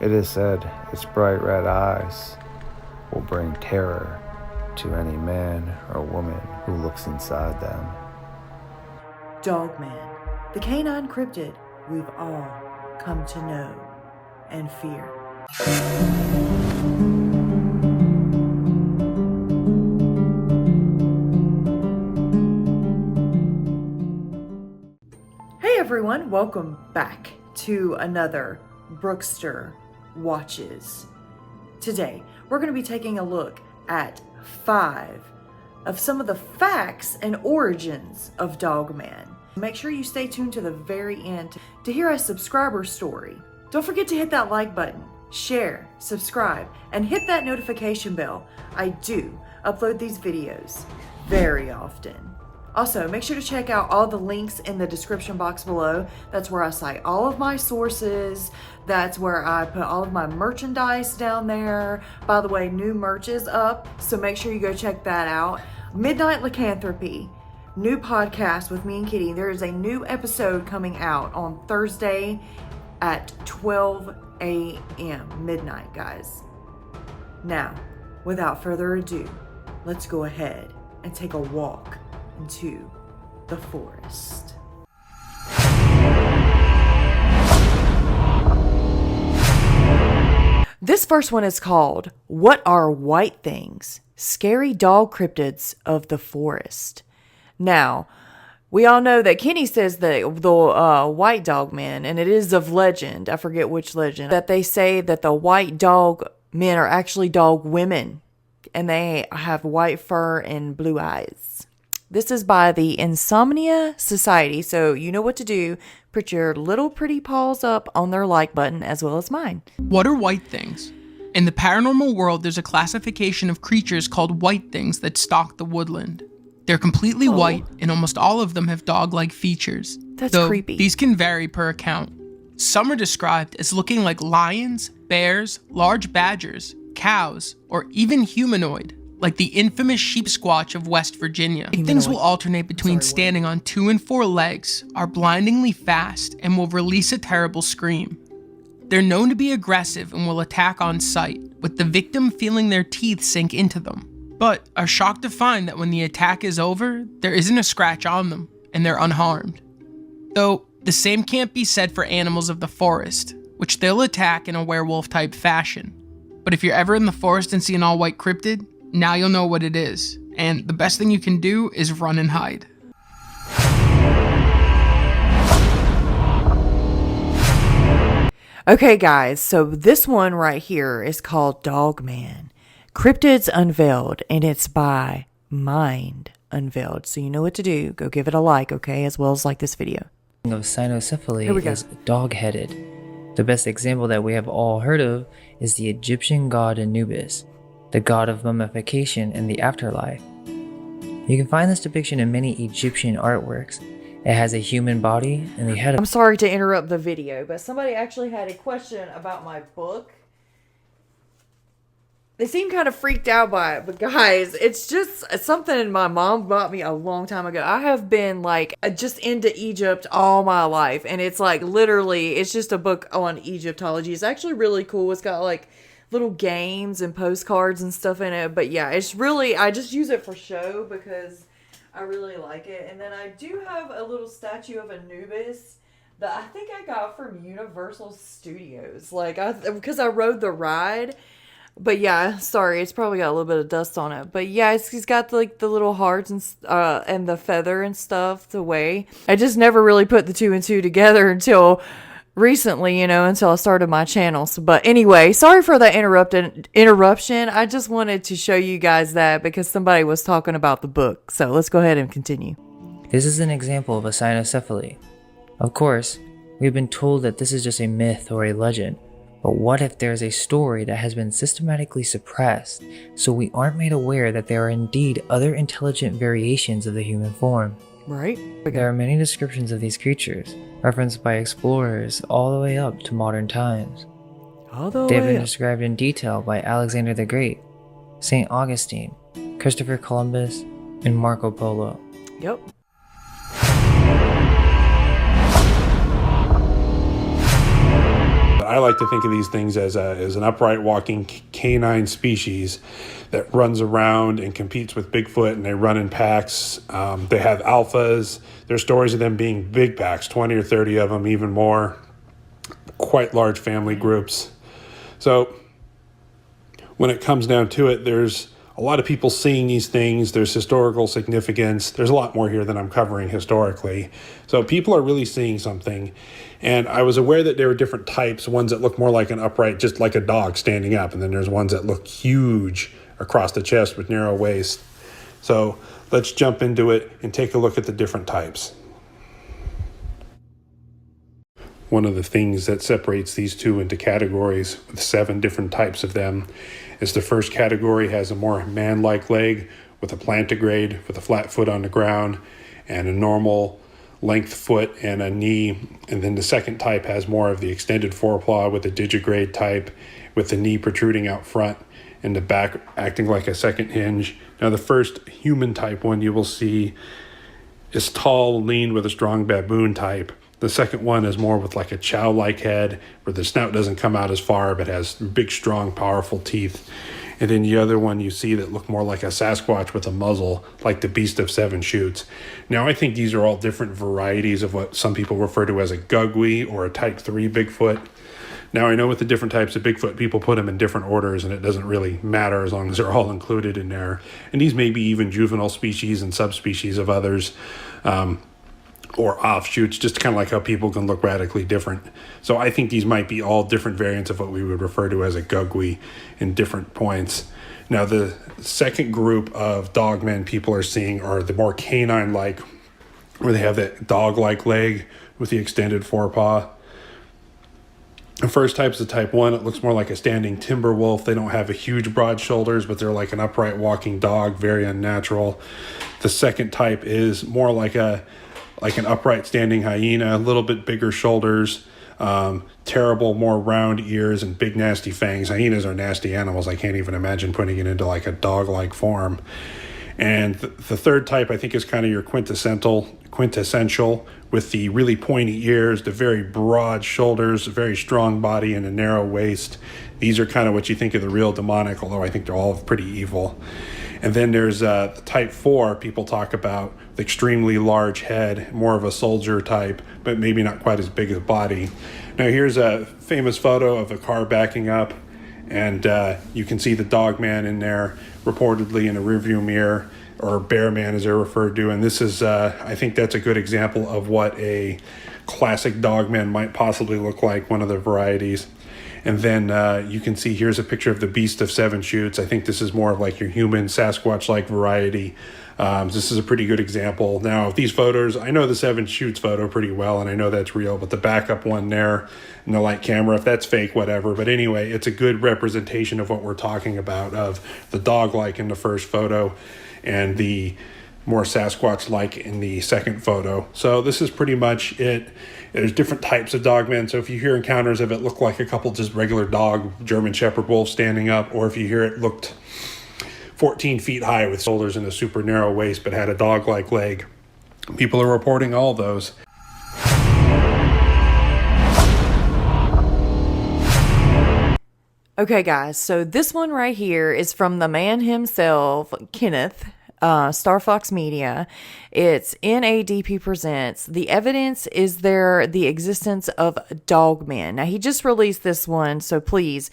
It is said its bright red eyes will bring terror to any man or woman who looks inside them. Dogman, the canine cryptid we've all come to know and fear. Hey everyone, welcome back to another Brookestirr Watches. Today, we're going to be taking a look at 5 of some of the facts and origins of Dogman. Make sure you stay tuned to the very end to hear a subscriber story. Don't forget to hit that like button, share, subscribe, and hit that notification bell. I do upload these videos very often. Also, make sure to check out all the links in the description box below. That's where I cite all of my sources. That's where I put all of my merchandise down there. By the way, new merch is up, so make sure you go check that out. Midnight Lycanthropy, new podcast with me and Kitty. There is a new episode coming out on Thursday at 12 a.m. midnight, guys. Now, without further ado, let's go ahead and take a walk into the forest. This first one is called, What Are White Things? Scary Dog Cryptids of the Forest. Now, we all know that Kenny says that the white dog men, and it is of legend, I forget which legend, that they say that the white dog men are actually dog women, and they have white fur and blue eyes. This is by the Insomnia Society, so you know what to do. Put your little pretty paws up on their like button as well as mine. What are white things? In the paranormal world, there's a classification of creatures called white things that stalk the woodland. They're completely white, and almost all of them have dog-like features. That's creepy. These can vary per account. Some are described as looking like lions, bears, large badgers, cows, or even humanoid, like the infamous sheep squatch of West Virginia. Things will alternate between standing on 2 and 4 legs, are blindingly fast, and will release a terrible scream. They're known to be aggressive and will attack on sight, with the victim feeling their teeth sink into them, but are shocked to find that when the attack is over, there isn't a scratch on them, and they're unharmed. Though, the same can't be said for animals of the forest, which they'll attack in a werewolf-type fashion. But if you're ever in the forest and see an all-white cryptid, now you'll know what it is, and the best thing you can do is run and hide. Okay guys, so this one right here is called Dogman, Cryptids Unveiled, and it's by Mind Unveiled. So you know what to do. Go give it a like, okay, as well as like this video. Of cynocephaly is dog-headed. The best example that we have all heard of is the Egyptian god Anubis, the god of mummification and the afterlife. You can find this depiction in many Egyptian artworks. It has a human body and the head of— I'm sorry to interrupt the video, but somebody actually had a question about my book. They seem kind of freaked out by it, but guys, it's just something my mom bought me a long time ago. I have been like just into Egypt all my life, and it's like literally, it's just a book on Egyptology. It's actually really cool. It's got like little games and postcards and stuff in it, but yeah, it's really, I just use it for show because I really like it. And then I do have a little statue of Anubis that I think I got from Universal Studios, like because I rode the ride. But yeah, sorry, it's probably got a little bit of dust on it. But yeah, he's got like the little hearts and the feather and stuff to weigh. I just never really put the 2 and 2 together until recently, you know, until I started my channel. So, but anyway, sorry for that interruption. I just wanted to show you guys that because somebody was talking about the book. So let's go ahead and continue. This is an example of a cynocephaly. Of course, we've been told that this is just a myth or a legend. But what if there's a story that has been systematically suppressed, so we aren't made aware that there are indeed other intelligent variations of the human form? Right? There are many descriptions of these creatures, referenced by explorers all the way up to modern times. They have been described in detail by Alexander the Great, St. Augustine, Christopher Columbus, and Marco Polo. Yep. I like to think of these things as an upright walking canine species that runs around and competes with Bigfoot, and they run in packs. They have alphas. There's stories of them being big packs, 20 or 30 of them, even more. Quite large family groups. So when it comes down to it, there's a lot of people seeing these things. There's historical significance. There's a lot more here than I'm covering historically. So people are really seeing something. And I was aware that there were different types, ones that look more like an upright, just like a dog standing up. And then there's ones that look huge across the chest with narrow waist. So let's jump into it and take a look at the different types. One of the things that separates these two into categories, with 7 different types of them, is the first category has a more man-like leg with a plantigrade, with a flat foot on the ground, and a normal length foot and a knee. And then the second type has more of the extended forepaw with a digigrade type, with the knee protruding out front and the back acting like a second hinge. Now the first human type one you will see is tall, lean with a strong baboon type. The second one is more with like a chow-like head, where the snout doesn't come out as far, but has big, strong, powerful teeth. And then the other one you see that look more like a Sasquatch with a muzzle, like the Beast of Seven Shoots. Now, I think these are all different varieties of what some people refer to as a Gugwe or a Type 3 Bigfoot. Now, I know with the different types of Bigfoot, people put them in different orders, and it doesn't really matter as long as they're all included in there. And these may be even juvenile species and subspecies of others. Or offshoots, just kind of like how people can look radically different. So I think these might be all different variants of what we would refer to as a Gugwe in different points. Now, the second group of dogmen people are seeing are the more canine-like, where they have that dog-like leg with the extended forepaw. The first type is the type 1. It looks more like a standing timber wolf. They don't have a huge broad shoulders, but they're like an upright walking dog, very unnatural. The second type is more like an upright standing hyena, a little bit bigger shoulders, terrible, more round ears, and big nasty fangs. Hyenas are nasty animals. I can't even imagine putting it into like a dog-like form. And the third type, I think, is kind of your quintessential, with the really pointy ears, the very broad shoulders, a very strong body, and a narrow waist. These are kind of what you think of the real demonic, although I think they're all pretty evil. And then there's the type 4 people talk about, the extremely large head, more of a soldier type, but maybe not quite as big a body. Now here's a famous photo of a car backing up, and you can see the Dogman in there, reportedly in a rearview mirror, or bear man as they're referred to. And this is, I think that's a good example of what a classic Dogman might possibly look like, one of the varieties. And then you can see here's a picture of the Beast of Seven Shoots. I think this is more of like your human Sasquatch-like variety. This is a pretty good example. Now, these photos, I know the Seven Shoots photo pretty well, and I know that's real, but the backup one there in the light camera, if that's fake, whatever. But anyway, it's a good representation of what we're talking about, of the dog-like in the first photo and the more Sasquatch-like in the second photo. So this is pretty much it. There's different types of dogmen. So if you hear encounters of it look like a couple just regular dog, German Shepherd wolves standing up, or if you hear it looked 14 feet high with shoulders and a super narrow waist but had a dog-like leg, people are reporting all those. Okay, guys, so this one right here is from the man himself, Kenneth, Star Fox Media. It's NADP Presents. The evidence is there, the existence of dogmen. Now, he just released this one, so please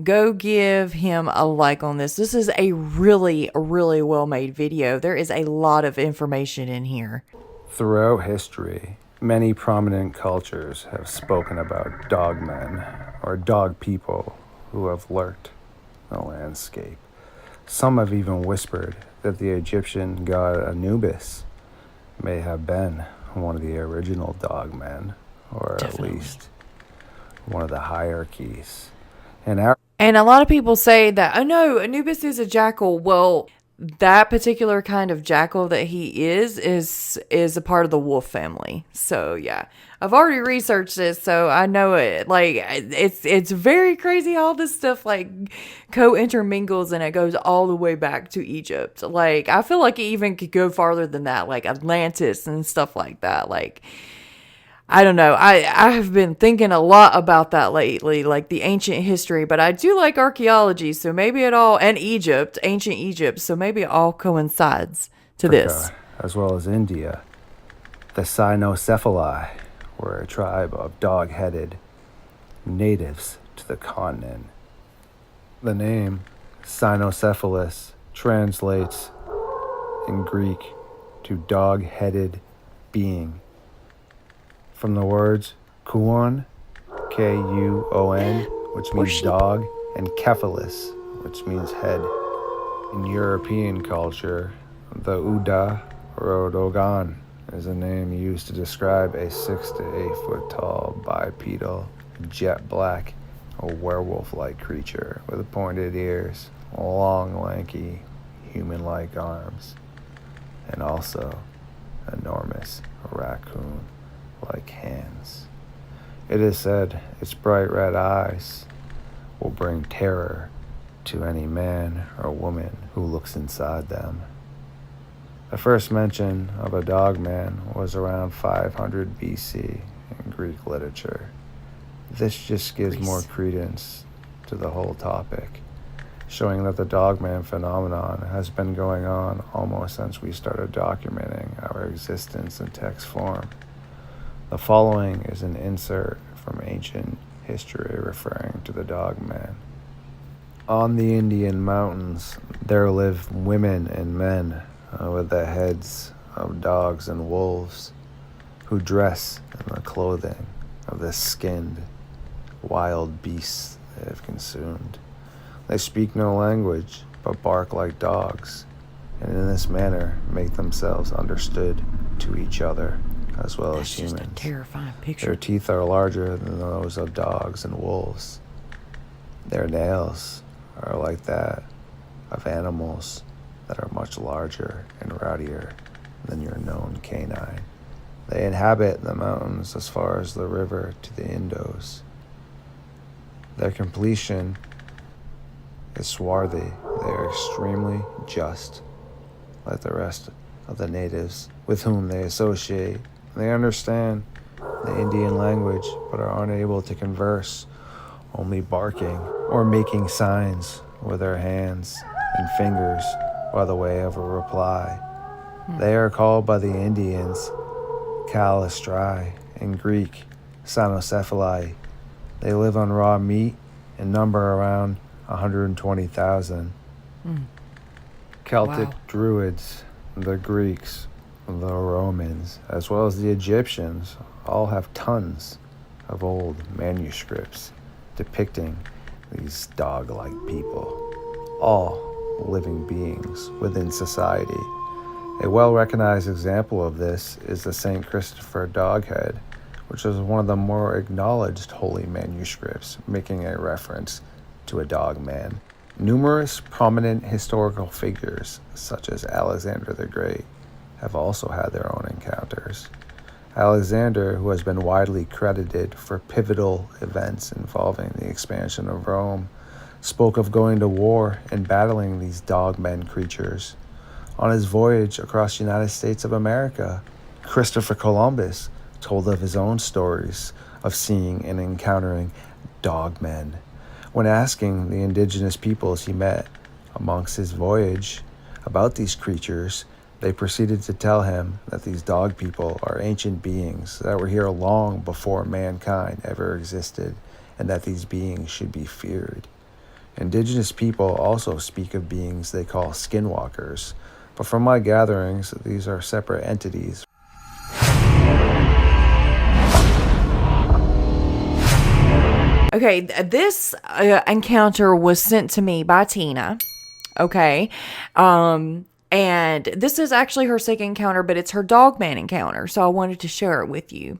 go give him a like on this. This is a really, really well-made video. There is a lot of information in here. Throughout history, many prominent cultures have spoken about dogmen, or dog people, who have lurked the landscape. Some have even whispered that the Egyptian god Anubis may have been one of the original dogmen, or Definitely. at least one of the hierarchies. And a lot of people say that, oh no, Anubis is a jackal. Well, that particular kind of jackal that he is a part of the wolf family. So yeah, I've already researched this, so I know it. Like, it's very crazy how this stuff like co-intermingles, and it goes all the way back to Egypt. Like, I feel like it even could go farther than that, like Atlantis and stuff like that. Like, I don't know. I have been thinking a lot about that lately, like the ancient history, but I do like archaeology, so maybe it all, and Egypt, ancient Egypt, so maybe it all coincides to this. Africa, as well as India. The Cynocephali were a tribe of dog-headed natives to the continent. The name Cynocephalus translates in Greek to dog-headed being. From the words kuon, Kuon, which means dog, and cephalus, which means head. In European culture, the Uda or Dogon is a name used to describe a 6 to 8 foot tall bipedal, jet black, or werewolf-like creature with pointed ears, long, lanky, human-like arms, and also enormous raccoon-like hands. It is said its bright red eyes will bring terror to any man or woman who looks inside them. The first mention of a dogman was around 500 BC in Greek literature. This just gives more credence to the whole topic, showing that the dogman phenomenon has been going on almost since we started documenting our existence in text form. The following is an insert from ancient history referring to the dogman. On the Indian mountains, there live women and men with the heads of dogs and wolves, who dress in the clothing of the skinned wild beasts they have consumed. They speak no language, but bark like dogs, and in this manner make themselves understood to each other, as well as humans. That's just a terrifying picture. Their teeth are larger than those of dogs and wolves. Their nails are like that of animals that are much larger and rowdier than your known canine. They inhabit the mountains as far as the river to the Indos. Their complexion is swarthy. They are extremely just, like the rest of the natives with whom they associate. They understand the Indian language, but are unable to converse, only barking or making signs with their hands and fingers by the way of a reply. They are called by the Indians Kalistri, in Greek, Cynocephali. They live on raw meat and number around 120,000. Celtic Druids, the Greeks, the Romans, as well as the Egyptians, all have tons of old manuscripts depicting these dog-like people, all living beings within society. A well-recognized example of this is the St. Christopher Doghead, which is one of the more acknowledged holy manuscripts, making a reference to a dogman. Numerous prominent historical figures, such as Alexander the Great, have also had their own encounters. Alexander, who has been widely credited for pivotal events involving the expansion of Rome, spoke of going to war and battling these dogmen creatures. On his voyage across the United States of America, Christopher Columbus told of his own stories of seeing and encountering dogmen. When asking the indigenous peoples he met amongst his voyage about these creatures, they proceeded to tell him that these dog people are ancient beings that were here long before mankind ever existed, and that these beings should be feared. Indigenous people also speak of beings they call skinwalkers, but from my gatherings, these are separate entities. Okay, this encounter was sent to me by Tina. Okay. And this is actually her second encounter, but it's her dogman encounter. So I wanted to share it with you.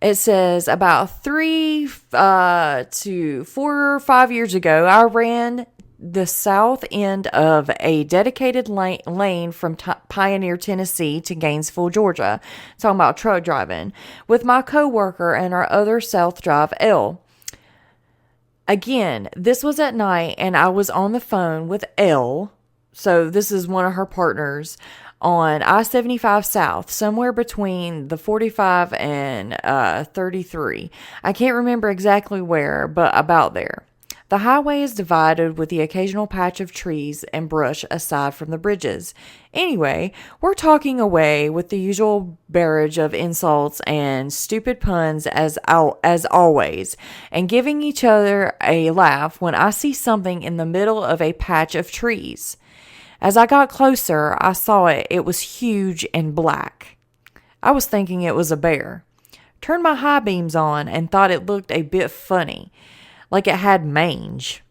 It says about 3 to 4 or 5 years ago, I ran the south end of a dedicated lane from Pioneer, Tennessee to Gainesville, Georgia. Talking about truck driving with my coworker and our other South Drive L. Again, this was at night and I was on the phone with L. So this is one of her partners on I-75 South, somewhere between the 45 and 33. I can't remember exactly where, but about there. The highway is divided with the occasional patch of trees and brush aside from the bridges. Anyway, we're talking away with the usual barrage of insults and stupid puns as always, and giving each other a laugh when I see something in the middle of a patch of trees. As I got closer, I saw it. It was huge and black. I was thinking it was a bear. Turned my high beams on and thought it looked a bit funny, like it had mange.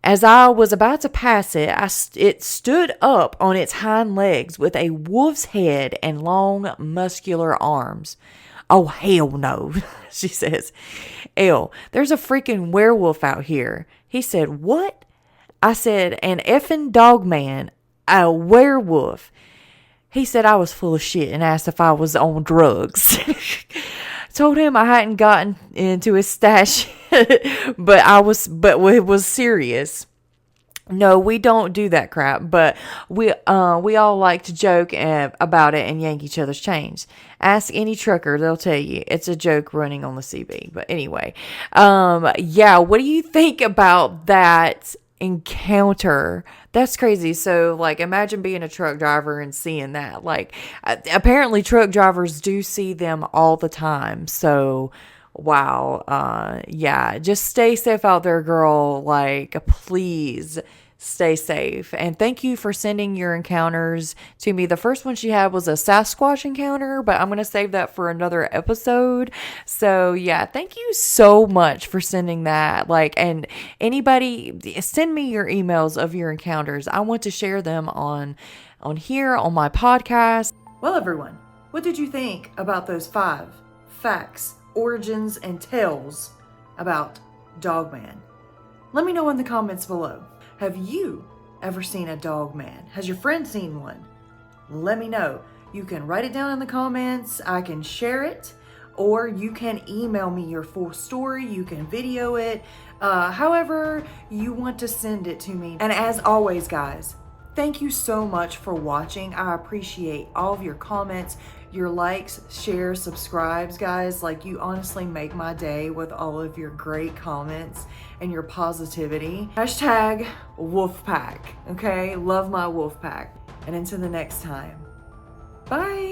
As I was about to pass it, it stood up on its hind legs with a wolf's head and long, muscular arms. Oh, hell no, she says. Ew, there's a freaking werewolf out here. He said, what? I said, an effing Dogman, a werewolf. He said I was full of shit and asked if I was on drugs. Told him I hadn't gotten into his stash, but it was serious. No, we don't do that crap, but we all like to joke about it and yank each other's chains. Ask any trucker, they'll tell you it's a joke running on the CB. But anyway, yeah, what do you think about that encounter? That's crazy. So, like, imagine being a truck driver and seeing that. Like, apparently truck drivers do see them all the time. So, wow. Yeah, just stay safe out there, girl. Like, please stay safe. And thank you for sending your encounters to me. The first one she had was a Sasquatch encounter, but I'm going to save that for another episode. So yeah, thank you so much for sending that. Like, and anybody, send me your emails of your encounters. I want to share them on here on my podcast. Well, everyone, what did you think about those 5 facts, origins, and tales about Dogman? Let me know in the comments below. Have you ever seen a Dogman? Has your friend seen one? Let me know. You can write it down in the comments. I can share it, or you can email me your full story. You can video it, however you want to send it to me. And as always, guys, thank you so much for watching. I appreciate all of your comments, your likes, shares, subscribes, guys. Like, you honestly make my day with all of your great comments and your positivity. Hashtag Wolfpack, okay? Love my Wolfpack. And until the next time, bye.